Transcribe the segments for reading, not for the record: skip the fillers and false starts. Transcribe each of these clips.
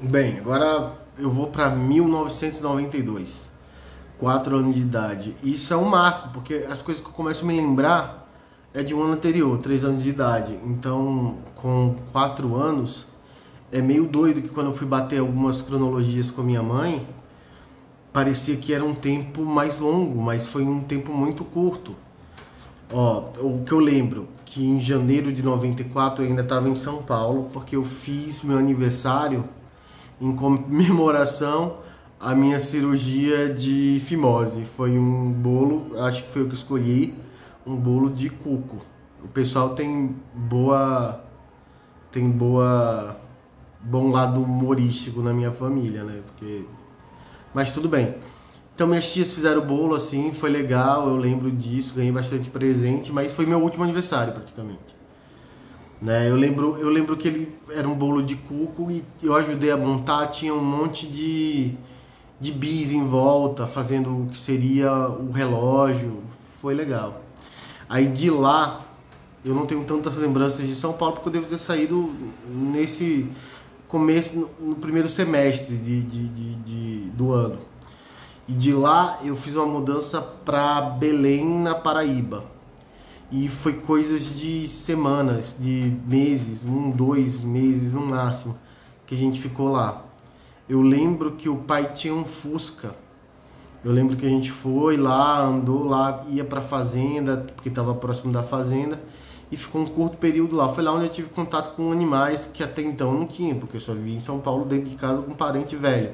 Bem, agora eu vou para 1992, 4 anos de idade. Isso é um marco, porque as coisas que eu começo a me lembrar é de um ano anterior, 3 anos de idade. Então, com 4 anos, é meio doido que quando eu fui bater algumas cronologias com a minha mãe, parecia que era um tempo mais longo, mas foi um tempo muito curto. Ó, o que eu lembro, que em janeiro de 94 eu ainda estava em São Paulo, porque eu fiz meu aniversário em comemoração à minha cirurgia de fimose. Foi um bolo, acho que foi o que eu escolhi, um bolo de cuco. O pessoal tem bom lado humorístico na minha família, né? Mas tudo bem. Então minhas tias fizeram o bolo assim, foi legal, eu lembro disso, ganhei bastante presente, mas foi meu último aniversário praticamente. Né? Eu lembro que ele era um bolo de cuco e eu ajudei a montar, tinha um monte de bis em volta, fazendo o que seria o relógio, foi legal. Aí de lá, eu não tenho tantas lembranças de São Paulo, porque eu devo ter saído nesse começo, no primeiro semestre do ano. E de lá eu fiz uma mudança para Belém, na Paraíba. E foi coisas de semanas, de meses, 2 meses no máximo, que a gente ficou lá. Eu lembro que o pai tinha um Fusca. Eu lembro que a gente foi lá, andou lá, ia pra fazenda, porque estava próximo da fazenda, e ficou um curto período lá. Foi lá onde eu tive contato com animais que até então não tinha, porque eu só vivia em São Paulo dentro de casa com um parente velho.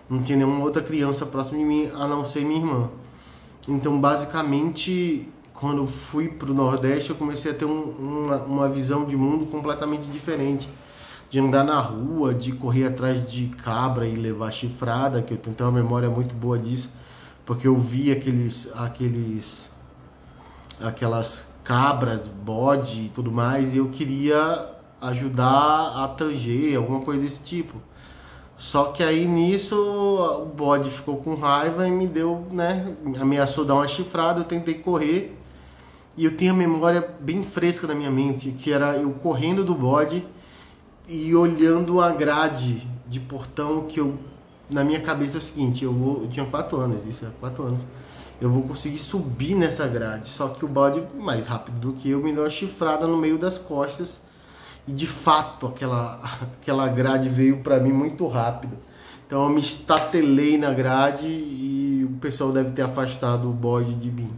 Não tinha nenhuma outra criança próxima de mim, a não ser minha irmã. Então, basicamente, quando eu fui para o Nordeste, eu comecei a ter uma visão de mundo completamente diferente. De andar na rua, de correr atrás de cabra e levar chifrada, que eu tenho uma memória muito boa disso, porque eu vi aquelas cabras, bode e tudo mais, e eu queria ajudar a tanger, alguma coisa desse tipo. Só que aí nisso o bode ficou com raiva e me deu, né? Ameaçou dar uma chifrada, eu tentei correr e eu tenho a memória bem fresca na minha mente, que era eu correndo do bode e olhando a grade de portão que eu, na minha cabeça é o seguinte, eu tinha 4 anos, isso é 4 anos. Eu vou conseguir subir nessa grade, só que o bode mais rápido do que eu me deu uma chifrada no meio das costas. E de fato aquela grade veio para mim muito rápido. Então eu me estatelei na grade e o pessoal deve ter afastado o bode de mim.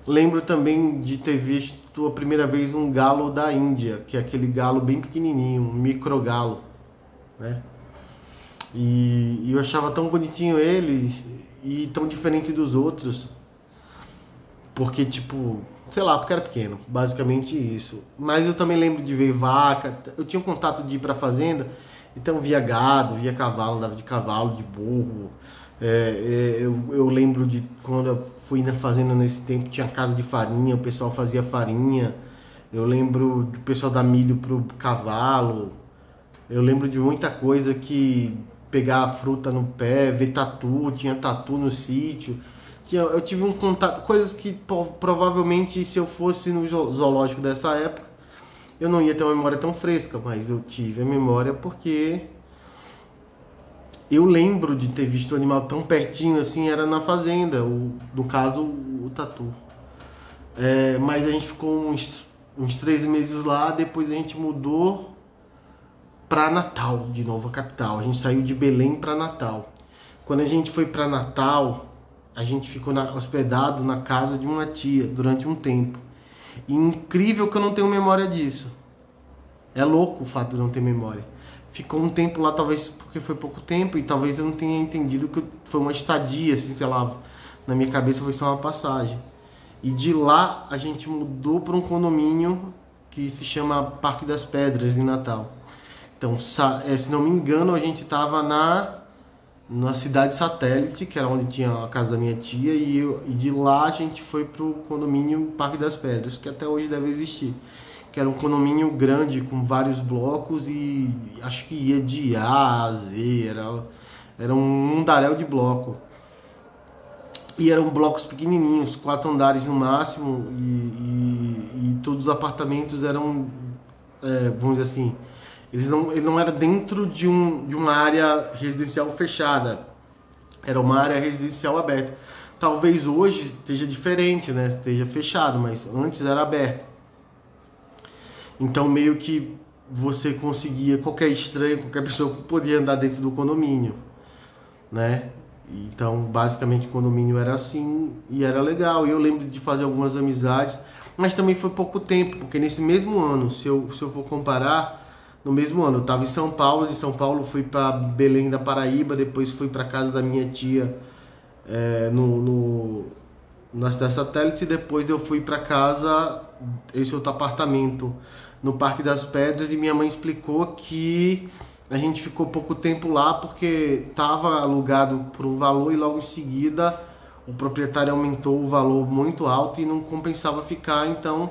Lembro também de ter visto a primeira vez um galo da Índia, que é aquele galo bem pequenininho, um microgalo, né? E eu achava tão bonitinho ele e tão diferente dos outros, porque tipo, sei lá, porque era pequeno, basicamente isso. Mas eu também lembro de ver vaca, eu tinha um contato de ir pra fazenda, então via gado, via cavalo, andava de cavalo, de burro. Eu lembro de quando eu fui na fazenda nesse tempo, tinha casa de farinha, o pessoal fazia farinha. Eu lembro do pessoal dar milho pro cavalo. Eu lembro de muita coisa, que pegar a fruta no pé, ver tatu, tinha tatu no sítio. Eu tive um contato, coisas que provavelmente se eu fosse no zoológico dessa época, eu não ia ter uma memória tão fresca, mas eu tive a memória porque eu lembro de ter visto o animal tão pertinho assim, era na fazenda, no caso o tatu. Mas a gente ficou uns 3 meses lá, depois a gente mudou para Natal, de novo a capital. A gente saiu de Belém para Natal. Quando a gente foi para Natal, a gente ficou hospedado na casa de uma tia durante um tempo. E incrível que eu não tenho memória disso. É louco o fato de não ter memória. Ficou um tempo lá, talvez porque foi pouco tempo, e talvez eu não tenha entendido que foi uma estadia, assim, sei lá, na minha cabeça foi só uma passagem. E de lá a gente mudou para um condomínio que se chama Parque das Pedras, em Natal. Então, se não me engano, a gente estava na cidade satélite, que era onde tinha a casa da minha tia, e de lá a gente foi pro condomínio Parque das Pedras, que até hoje deve existir, que era um condomínio grande com vários blocos e acho que ia de A a Z, era um mundaréu de bloco. E eram blocos pequenininhos, 4 andares no máximo, e todos os apartamentos eram, vamos dizer assim, Ele não era dentro de uma área residencial fechada, era uma área residencial aberta. Talvez hoje esteja diferente, né? Esteja fechado, mas antes era aberto. Então meio que você conseguia, qualquer estranho, qualquer pessoa podia andar dentro do condomínio, né? Então basicamente o condomínio era assim e era legal. E eu lembro de fazer algumas amizades, mas também foi pouco tempo, porque nesse mesmo ano, se eu for comparar, no mesmo ano eu estava em São Paulo, de São Paulo fui para Belém da Paraíba, depois fui para casa da minha tia na cidade satélite, e depois eu fui para casa, esse outro apartamento no Parque das Pedras, e minha mãe explicou que a gente ficou pouco tempo lá porque estava alugado por um valor e logo em seguida o proprietário aumentou o valor muito alto e não compensava ficar, então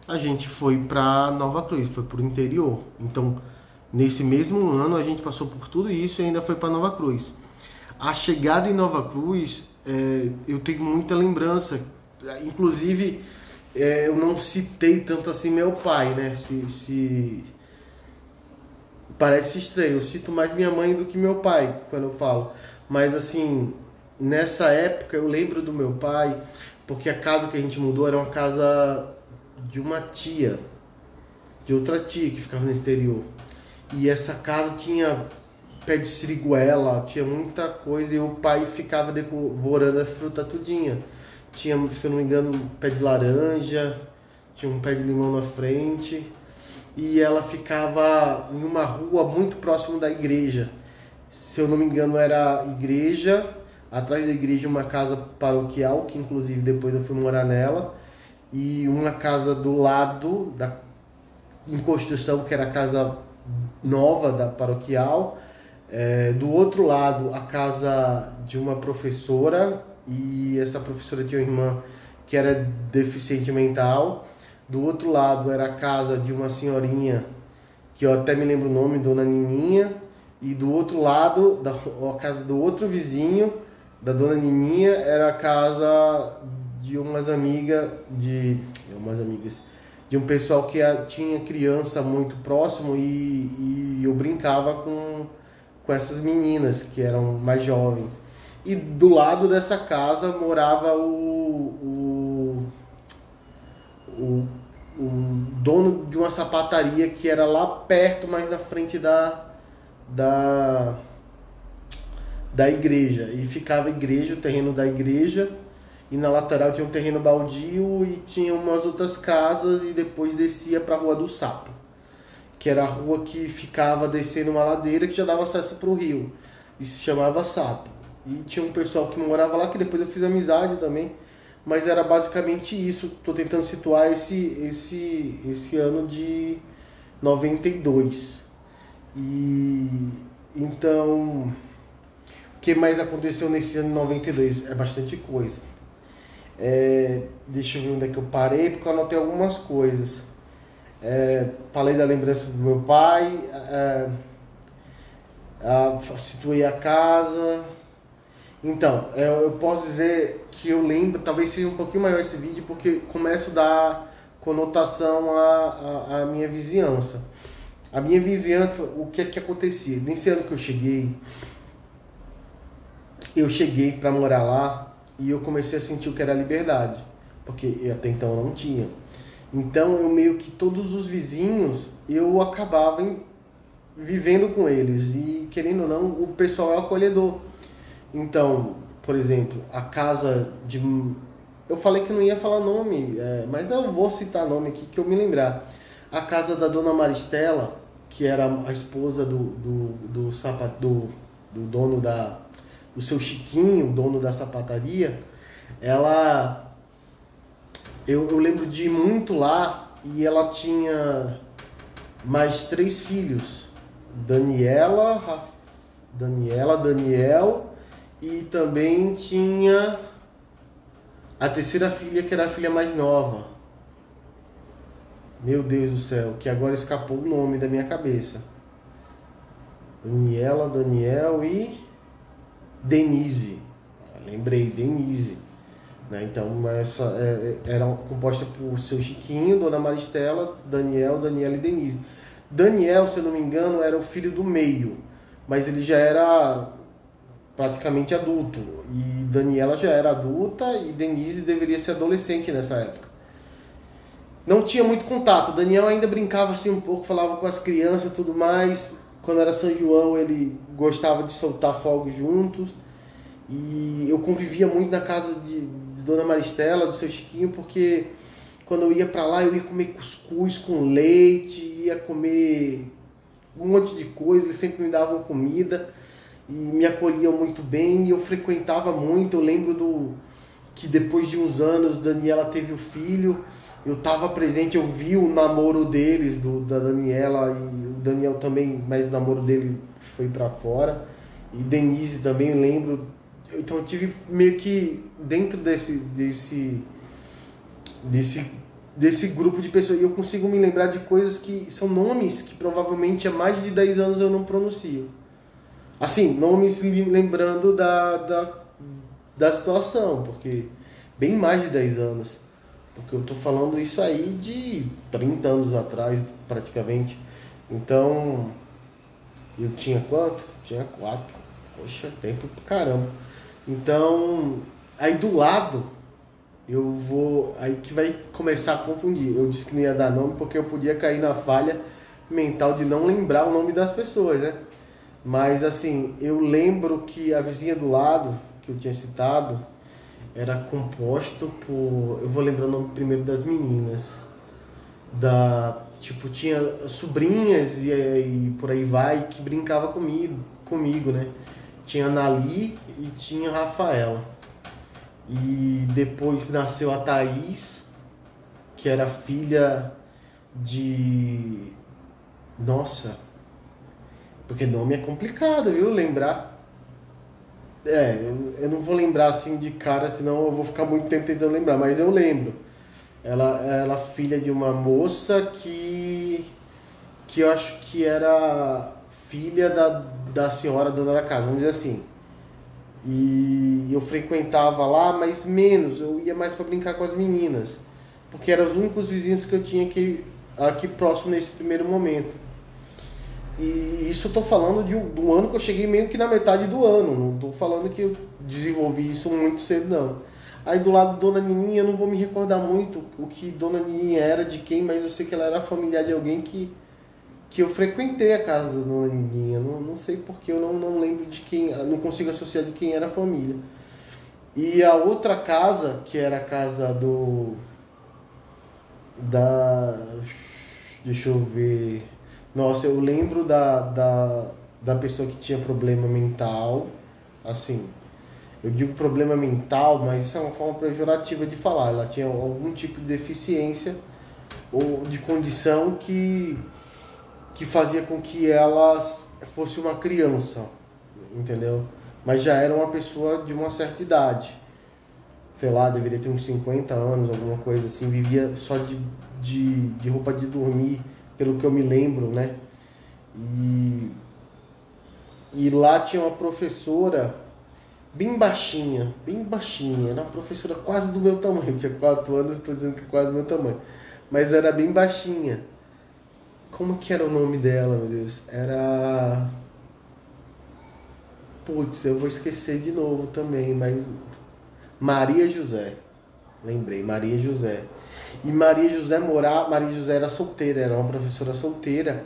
a gente foi para Nova Cruz, foi para o interior. Então nesse mesmo ano a gente passou por tudo isso e ainda foi para Nova Cruz. A chegada em Nova Cruz, eu tenho muita lembrança, inclusive eu não citei tanto assim meu pai, né? Parece estranho, eu cito mais minha mãe do que meu pai quando eu falo. Mas assim, nessa época eu lembro do meu pai, porque a casa que a gente mudou era uma casa de uma tia, de outra tia que ficava no exterior. E essa casa tinha pé de siriguela, tinha muita coisa, e o pai ficava devorando as frutas tudinha. Tinha, se eu não me engano, um pé de laranja, tinha um pé de limão na frente, e ela ficava em uma rua muito próximo da igreja. Se eu não me engano, era a igreja, atrás da igreja uma casa paroquial, que inclusive depois eu fui morar nela, e uma casa do lado em construção, que era a casa nova da paroquial. Do outro lado, a casa de uma professora, e essa professora tinha uma irmã que era deficiente mental. Do outro lado era a casa de uma senhorinha, que eu até me lembro o nome, Dona Nininha. E do outro lado, a casa do outro vizinho, da Dona Nininha, era a casa de umas amigas, de um pessoal que tinha criança muito próximo, e eu brincava com essas meninas que eram mais jovens. E do lado dessa casa morava o dono de uma sapataria que era lá perto, mais na frente da igreja. E ficava a igreja, o terreno da igreja, e na lateral tinha um terreno baldio e tinha umas outras casas, e depois descia para a Rua do Sapo, que era a rua que ficava descendo uma ladeira que já dava acesso para o rio, e se chamava Sapo. E tinha um pessoal que morava lá, que depois eu fiz amizade também, mas era basicamente isso. Estou tentando situar esse ano de 92. E então, o que mais aconteceu nesse ano de 92? É bastante coisa. Deixa eu ver onde é que eu parei, porque eu anotei algumas coisas. Falei da lembrança do meu pai, situei a casa. Então, eu posso dizer que eu lembro, talvez seja um pouquinho maior esse vídeo, porque começo a dar conotação à minha vizinhança. A minha vizinhança, o que é que acontecia? Nesse ano que eu cheguei para morar lá, e eu comecei a sentir o que era liberdade, porque até então eu não tinha. Então eu meio que todos os vizinhos, eu acabava vivendo com eles, e querendo ou não, o pessoal é acolhedor. Então, por exemplo, a casa de... Eu falei que não ia falar nome, mas eu vou citar nome aqui que eu me lembrar. A casa da Dona Maristela, que era a esposa do dono do seu Chiquinho, dono da sapataria, ela... Eu lembro de ir muito lá, e ela tinha mais 3 filhos. Daniel, e também tinha a terceira filha, que era a filha mais nova. Meu Deus do céu, que agora escapou o nome da minha cabeça. Daniel e Denise. Lembrei, Denise. Né? Então, essa era composta por seu Chiquinho, Dona Maristela, Daniel e Denise. Daniel, se eu não me engano, era o filho do meio, mas ele já era praticamente adulto. E Daniela já era adulta e Denise deveria ser adolescente nessa época. Não tinha muito contato. Daniel ainda brincava assim um pouco, falava com as crianças e tudo mais. Quando era São João, ele gostava de soltar fogos juntos. E eu convivia muito na casa de Dona Maristela, do seu Chiquinho, porque quando eu ia pra lá, eu ia comer cuscuz com leite, ia comer um monte de coisa, eles sempre me davam comida e me acolhiam muito bem e eu frequentava muito. Eu lembro que depois de uns anos Daniela teve o filho, eu estava presente, eu vi o namoro deles, da Daniela e o Daniel também, mas o namoro dele foi para fora, e Denise também, eu lembro. Então eu tive meio que dentro desse grupo de pessoas, e eu consigo me lembrar de coisas que são nomes que provavelmente há mais de 10 anos eu não pronuncio. Assim, nomes lembrando da situação, porque bem mais de 10 anos. Porque eu tô falando isso aí de 30 anos atrás, praticamente. Então, eu tinha quanto? Tinha 4. Poxa, tempo pra caramba. Então, aí do lado, eu vou... Aí que vai começar a confundir. Eu disse que não ia dar nome porque eu podia cair na falha mental de não lembrar o nome das pessoas, né? Mas, assim, eu lembro que a vizinha do lado, que eu tinha citado, era composto por... Eu vou lembrar o nome primeiro das meninas. Tipo, tinha sobrinhas e por aí vai, que brincava comigo, né? Tinha a Nali e tinha a Rafaela. E depois nasceu a Thaís, que era filha de... Nossa, porque nome é complicado, viu? Lembrar. Eu não vou lembrar assim de cara, senão eu vou ficar muito tempo tentando lembrar, mas eu lembro. Ela é filha de uma moça que eu acho que era filha da senhora dona da casa, vamos dizer assim. E eu frequentava lá, mas menos, eu ia mais para brincar com as meninas, porque eram os únicos vizinhos que eu tinha aqui próximo nesse primeiro momento. E isso eu tô falando do ano que eu cheguei meio que na metade do ano, não tô falando que eu desenvolvi isso muito cedo, não. Aí do lado de Dona Nininha, eu não vou me recordar muito o que Dona Nininha era, de quem, mas eu sei que ela era familiar de alguém que eu frequentei a casa da Dona Nininha. Não sei porque eu não lembro de quem, não consigo associar de quem era a família. E a outra casa, que era a casa deixa eu ver... Nossa, eu lembro da pessoa que tinha problema mental, assim... Eu digo problema mental, mas isso é uma forma pejorativa de falar. Ela tinha algum tipo de deficiência ou de condição que fazia com que ela fosse uma criança, entendeu? Mas já era uma pessoa de uma certa idade. Sei lá, deveria ter uns 50 anos, alguma coisa assim. Vivia só de roupa de dormir, pelo que eu me lembro, né? E lá tinha uma professora... bem baixinha, era uma professora quase do meu tamanho, eu tinha 4 anos, estou dizendo que é quase do meu tamanho, mas era bem baixinha. Como que era o nome dela, meu Deus? Era... Putz, eu vou esquecer de novo também, mas... Maria José, lembrei, Maria José. E Maria José era solteira, era uma professora solteira,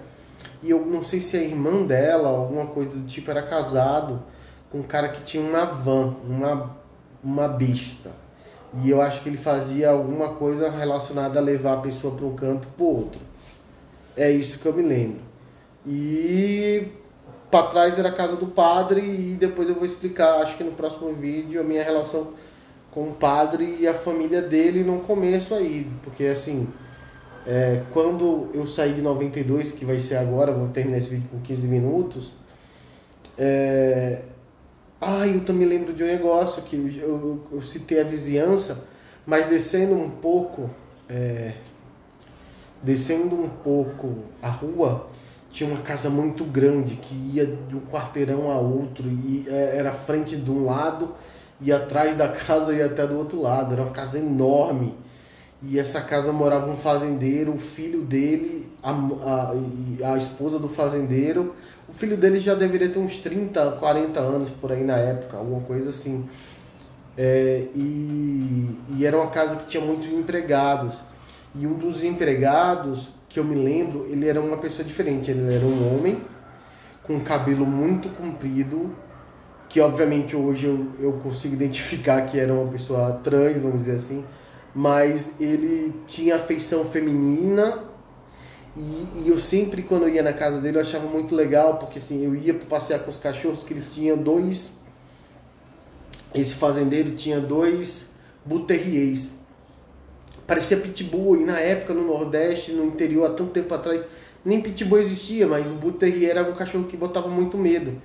e eu não sei se a irmã dela, alguma coisa do tipo, era casado um cara que tinha uma van, uma besta. E eu acho que ele fazia alguma coisa relacionada a levar a pessoa para um canto para o outro. É isso que eu me lembro. E para trás era a casa do padre, e depois eu vou explicar, acho que no próximo vídeo, a minha relação com o padre e a família dele no começo aí. Porque assim, quando eu saí de 92, que vai ser agora, vou terminar esse vídeo com 15 minutos, eu também lembro de um negócio que eu citei a vizinhança, mas descendo um pouco a rua, tinha uma casa muito grande que ia de um quarteirão a outro, e era a frente de um lado e atrás da casa ia até do outro lado. Era uma casa enorme e essa casa morava um fazendeiro, o filho dele, a esposa do fazendeiro. O filho dele já deveria ter uns 30, 40 anos por aí na época, alguma coisa assim. E era uma casa que tinha muitos empregados. E um dos empregados, que eu me lembro, ele era uma pessoa diferente. Ele era um homem com cabelo muito comprido, que obviamente hoje eu consigo identificar que era uma pessoa trans, vamos dizer assim, mas ele tinha afeição feminina. E eu sempre, quando eu ia na casa dele, eu achava muito legal, porque assim, eu ia passear com os cachorros, que eles tinham dois... Esse fazendeiro tinha dois Bull Terriers. Parecia Pitbull, e na época no Nordeste, no interior, há tanto tempo atrás, nem Pitbull existia, mas o Bull Terrier era um cachorro que botava muito medo.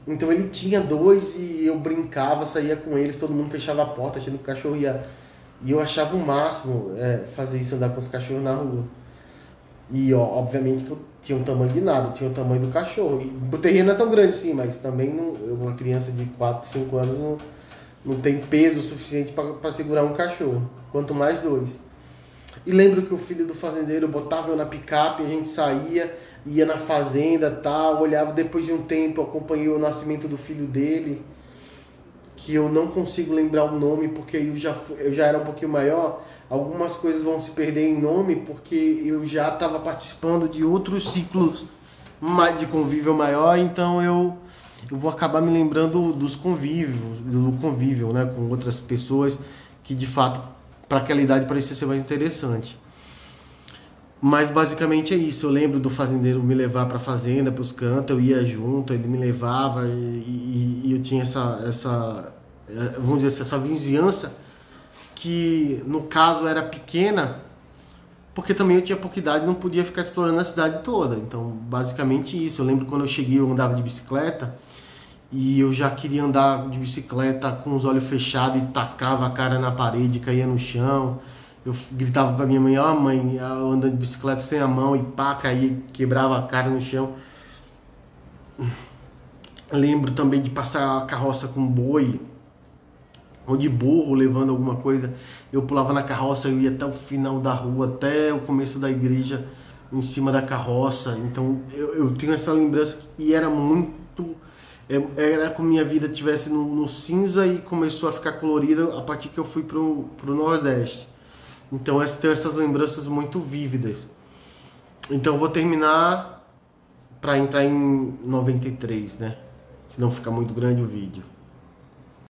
Então ele tinha dois e eu brincava, saía com eles, todo mundo fechava a porta achando que o cachorro ia... E eu achava o máximo fazer isso, andar com os cachorros na rua. E ó, obviamente que eu tinha um tamanho de nada, tinha o tamanho do cachorro. E o terreno não é tão grande sim, mas também não, uma criança de 4, 5 anos não tem peso suficiente para segurar um cachorro, quanto mais dois. E lembro que o filho do fazendeiro botava eu na picape, a gente saía, ia na fazenda, tal, olhava. Depois de um tempo eu acompanhei o nascimento do filho dele, que eu não consigo lembrar o nome, porque eu já era um pouquinho maior. Algumas coisas vão se perder em nome, porque eu já estava participando de outros ciclos de convívio maior, então eu vou acabar me lembrando do convívio, né, com outras pessoas, que de fato, para aquela idade, parecia ser mais interessante. Mas basicamente é isso. Eu lembro do fazendeiro me levar para a fazenda, para os cantos, eu ia junto, ele me levava, e eu tinha vamos dizer assim, essa vizinhança, que no caso era pequena, porque também eu tinha pouca idade e não podia ficar explorando a cidade toda. Então, basicamente isso. Eu lembro quando eu cheguei, eu andava de bicicleta, e eu já queria andar de bicicleta com os olhos fechados e tacava a cara na parede, caía no chão. Eu gritava pra minha mãe: ó, mãe, eu andando de bicicleta sem a mão, e pá, caía, quebrava a cara no chão. Lembro também de passar a carroça com boi, ou de burro levando alguma coisa. Eu pulava na carroça, eu ia até o final da rua, até o começo da igreja, em cima da carroça. Então eu tenho essa lembrança, e era muito... Era como minha vida estivesse no cinza e começou a ficar colorida a partir que eu fui pro Nordeste. Então eu tenho essas lembranças muito vívidas. Então eu vou terminar para entrar em 93, né? Senão fica muito grande o vídeo.